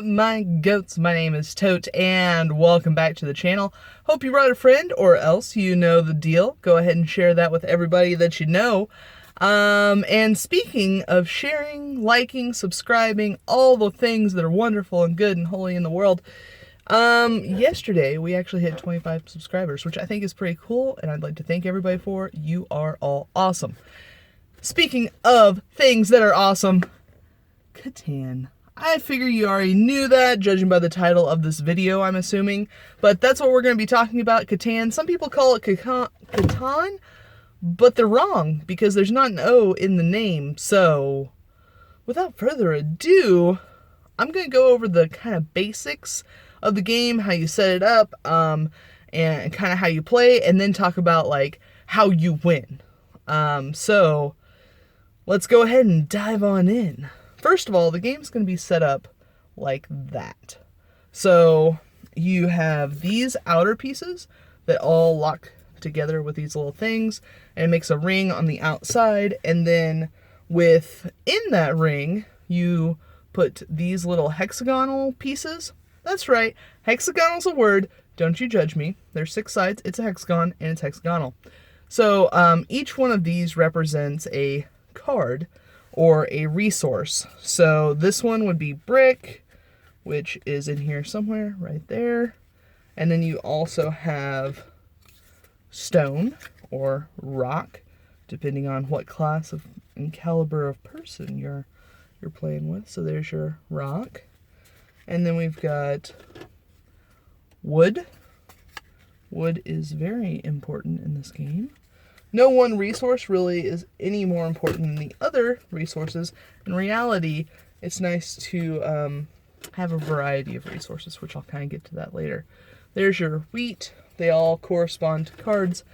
My goats, my name is Tote, and welcome back to the channel. Hope you brought a friend, or else you know the deal. Go ahead and share that with everybody that you know. And speaking of sharing, liking, subscribing, all the things that are wonderful and good and holy in the world, yesterday we actually hit 25 subscribers, which I think is pretty cool, and I'd like to thank everybody for. You are all awesome. Speaking of things that are awesome, Catan. I figure you already knew that, judging by the title of this video, I'm assuming. But that's what we're going to be talking about, Catan. Some people call it Catan, but they're wrong, because there's not an O in the name. So, without further ado, I'm going to go over the kind of basics of the game, how you set it up, and kind of how you play, and then talk about, like, how you win. So, let's go ahead and dive on in. First of all, the game's going to be set up like that. So you have these outer pieces that all lock together with these little things, and it makes a ring on the outside, and then within that ring, you put these little hexagonal pieces. That's right, hexagonal's a word, don't you judge me. There's 6 sides, it's a hexagon, and it's hexagonal. So each one of these represents a card or a resource. So this one would be brick, which is in here somewhere, right there. And then you also have stone or rock, depending on what class of and caliber of person you're playing with. So there's your rock. And then we've got wood. Wood is very important in this game. No one resource really is any more important than the other resources. In reality, it's nice to have a variety of resources, which I'll kind of get to that later. There's your wheat. They all correspond to cards.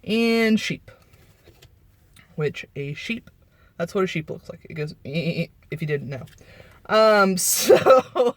And sheep. Which a sheep, that's what a sheep looks like. It goes, if you didn't know. So...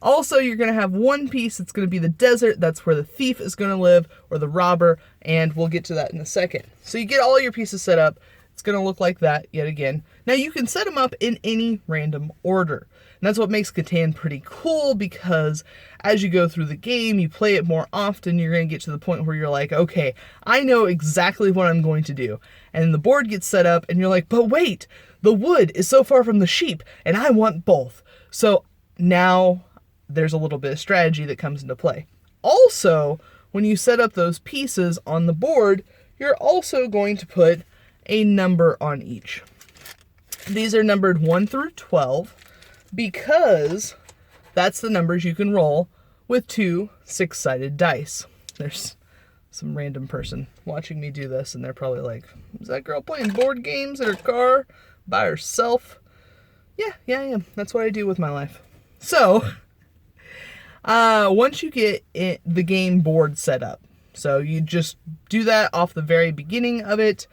Also, you're going to have one piece that's going to be the desert. That's where the thief is going to live, or the robber, and we'll get to that in a second. So you get all your pieces set up. It's going to look like that yet again. Now, you can set them up in any random order. And that's what makes Catan pretty cool, because as you go through the game, you play it more often, you're going to get to the point where you're like, okay, I know exactly what I'm going to do. And the board gets set up, and you're like, but wait, the wood is so far from the sheep, and I want both. So now there's a little bit of strategy that comes into play. Also, when you set up those pieces on the board, you're also going to put a number on each. These are numbered 1 through 12 because that's the numbers you can roll with 2 6-sided dice. There's some random person watching me do this, and they're probably like, is that girl playing board games in her car by herself? Yeah, I am. That's what I do with my life. So, once you get the game board set up, so you just do that off the very beginning of it,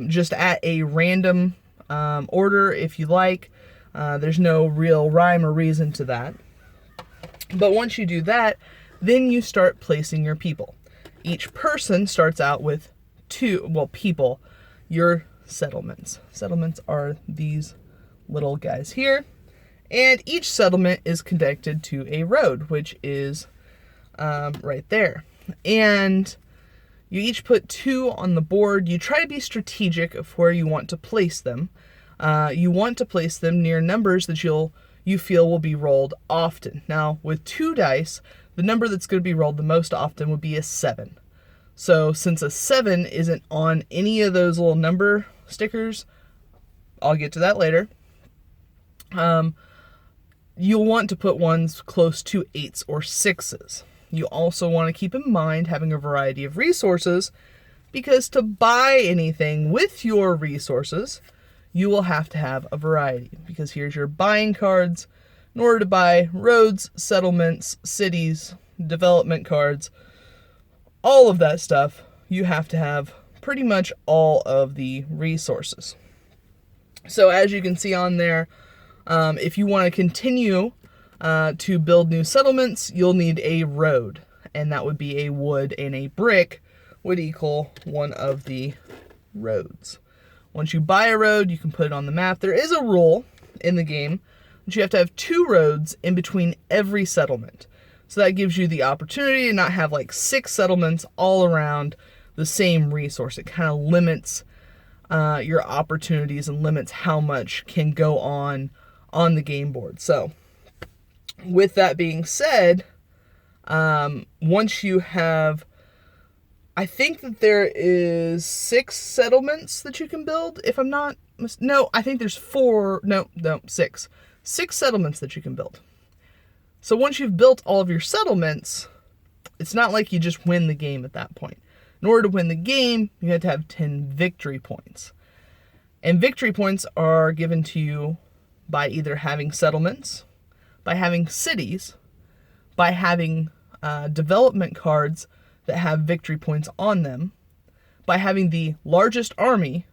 just at a random order if you like. There's no real rhyme or reason to that. But once you do that, then you start placing your people. Each person starts out with people, your settlements. Settlements are these little guys here. And each settlement is connected to a road, which is right there. And you each put 2 on the board. You try to be strategic of where you want to place them. You want to place them near numbers that you feel will be rolled often. Now, with 2 dice, the number that's going to be rolled the most often would be a 7. So since a 7 isn't on any of those little number stickers, I'll get to that later. You'll want to put ones close to 8s or 6s. You also want to keep in mind having a variety of resources, because to buy anything with your resources, you will have to have a variety. Because here's your buying cards. In order to buy roads, settlements, cities, development cards, all of that stuff, you have to have pretty much all of the resources. So as you can see on there, if you want to continue to build new settlements, you'll need a road, and that would be a wood, and a brick would equal one of the roads. Once you buy a road, you can put it on the map. There is a rule in the game but you have to have 2 roads in between every settlement. So that gives you the opportunity to not have like 6 settlements all around the same resource. It kind of limits your opportunities and limits how much can go on the game board. So with that being said, once you have, I think that there is 6 settlements that you can build, if I'm not, no, I think there's 6 settlements that you can build. So once you've built all of your settlements, it's not like you just win the game at that point. In order to win the game, you have to have 10 victory points. And victory points are given to you by either having settlements, by having cities, by having development cards that have victory points on them, by having the largest army,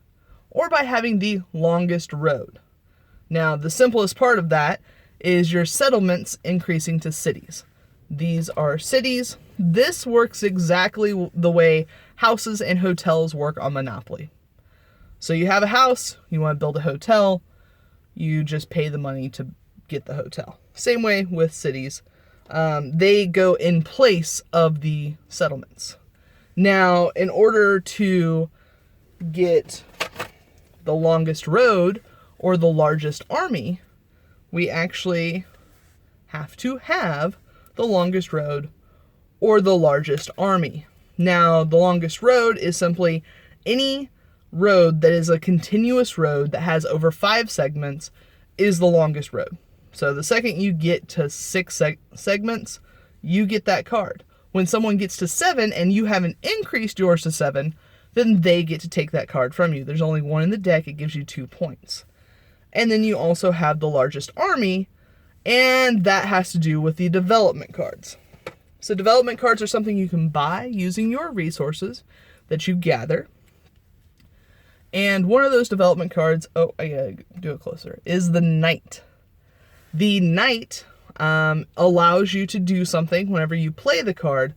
or by having the longest road. Now, the simplest part of that is your settlements increasing to cities. These are cities. This works exactly the way houses and hotels work on Monopoly. So you have a house, you want to build a hotel, you just pay the money to get the hotel. Same way with cities. They go in place of the settlements. Now, in order to get the longest road or the largest army, we actually have to have the longest road or the largest army. Now, the longest road is simply any road that is a continuous road that has over 5 segments is the longest road. So the second you get to 6 segments, you get that card. When someone gets to 7 and you haven't increased yours to 7, then they get to take that card from you. There's only 1 in the deck. It gives you 2 points. And then you also have the largest army, and that has to do with the development cards. So development cards are something you can buy using your resources that you gather. And one of those development cards, I gotta do it closer, is the Knight. The Knight allows you to do something whenever you play the card,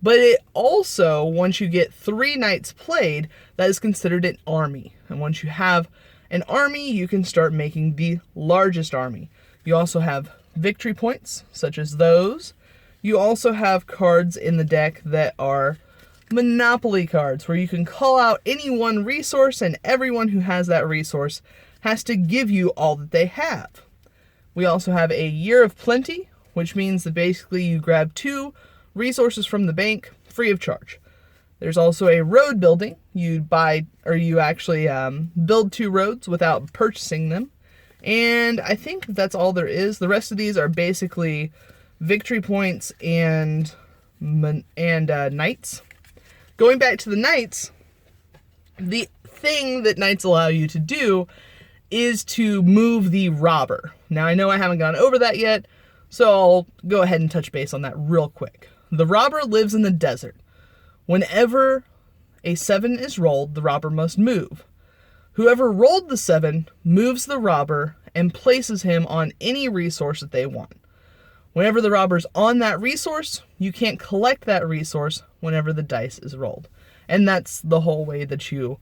but it also, once you get 3 knights played, that is considered an army. And once you have an army, you can start making the largest army. You also have victory points, such as those. You also have cards in the deck that are Monopoly cards, where you can call out any one resource, and everyone who has that resource has to give you all that they have. We also have a Year of Plenty, which means that basically you grab 2 resources from the bank free of charge. There's also a road building. You actually build 2 roads without purchasing them. And I think that's all there is. The rest of these are basically victory points and knights. Going back to the knights, the thing that knights allow you to do is to move the robber. Now, I know I haven't gone over that yet, so I'll go ahead and touch base on that real quick. The robber lives in the desert. Whenever a 7 is rolled, the robber must move. Whoever rolled the 7 moves the robber and places him on any resource that they want. Whenever the robber's on that resource, you can't collect that resource whenever the dice is rolled. And that's the whole way that you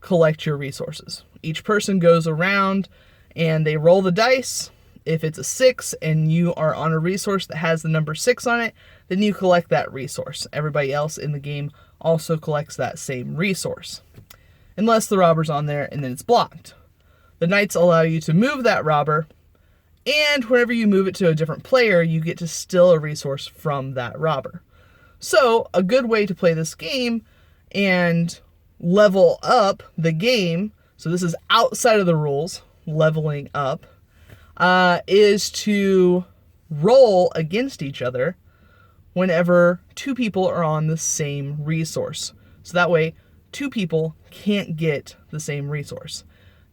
collect your resources. Each person goes around and they roll the dice. If it's a 6 and you are on a resource that has the number 6 on it, then you collect that resource. Everybody else in the game also collects that same resource, unless the robber's on there and then it's blocked. The knights allow you to move that robber, and whenever you move it to a different player, you get to steal a resource from that robber. So a good way to play this game and level up the game, so this is outside of the rules, leveling up, is to roll against each other whenever 2 people are on the same resource. So that way, 2 people can't get the same resource.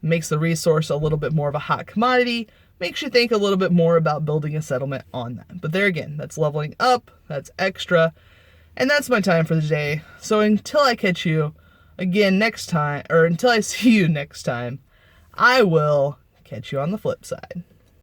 It makes the resource a little bit more of a hot commodity, makes you think a little bit more about building a settlement on that. But there again, that's leveling up, that's extra, and that's my time for the day. So until I catch you again next time, or until I see you next time, I will catch you on the flip side.